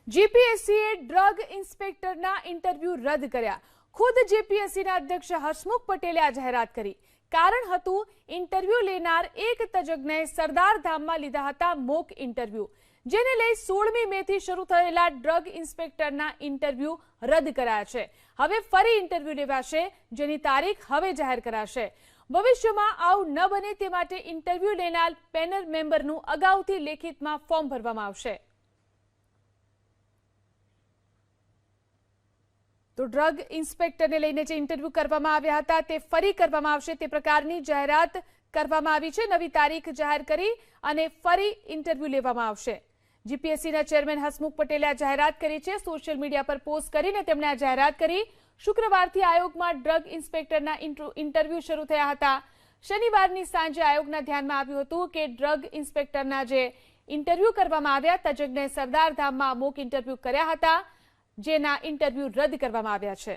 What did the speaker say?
જીપીએસસીએ drug ઇન્સ્પેક્ટરના interview રદ કર્યા. ખુદ જીપીએસસીના અધ્યક્ષ હસમુખ પટેલે આ જાહેરાત કરી. કારણ હતું ઇન્ટરવ્યુ લેનાર એક તજજ્ઞે સરદારધામમાં લીધા હતા મોક ઇન્ટરવ્યુ, જેને લઈ 16મી મેથી શરૂ થયેલા ડ્રગ ઇન્સ્પેક્ટરના ઇન્ટરવ્યુ રદ કરાયા છે. હવે ફરી ઇન્ટરવ્યુ લેવાશે, જેની તારીખ હવે જાહેર કરાશે. ભવિષ્યમાં આવું ન બને તે માટે ઇન્ટરવ્યુ લેનાર પેનલ મેમ્બરનું અગાઉથી લેખિતમાં ફોર્મ ભરવામાં આવશે. તો ડ્રગ ઇન્સ્પેક્ટરને લઈને જે ઇન્ટરવ્યુ કરવામાં આવ્યા હતા તે ફરી કરવામાં આવશે, તે પ્રકારની જાહેરાત કરવામાં આવી છે. નવી તારીખ જાહેર કરી અને ફરી ઇન્ટરવ્યુ લેવામાં આવશે. જીપીએસસીના ચેરમેન હસમુખ પટેલે આ જાહેરાત કરી છે. સોશિયલ મીડિયા પર પોસ્ટ કરીને તેમણે આ જાહેરાત કરી. શુક્રવારથી આયોગમાં ડ્રગ ઇન્સ્પેક્ટરના ઇન્ટરવ્યુ શરૂ થયા હતા. શનિવારની સાંજે આયોગના ધ્યાનમાં આવ્યું હતું કે ડ્રગ ઇન્સ્પેક્ટરના જે ઇન્ટરવ્યુ કરવામાં આવ્યા, તજજ્ઞે સરદારધામમાં મોક ઇન્ટરવ્યુ કર્યા હતા, જેના ઇન્ટરવ્યુ રદ કરવામાં આવ્યા છે.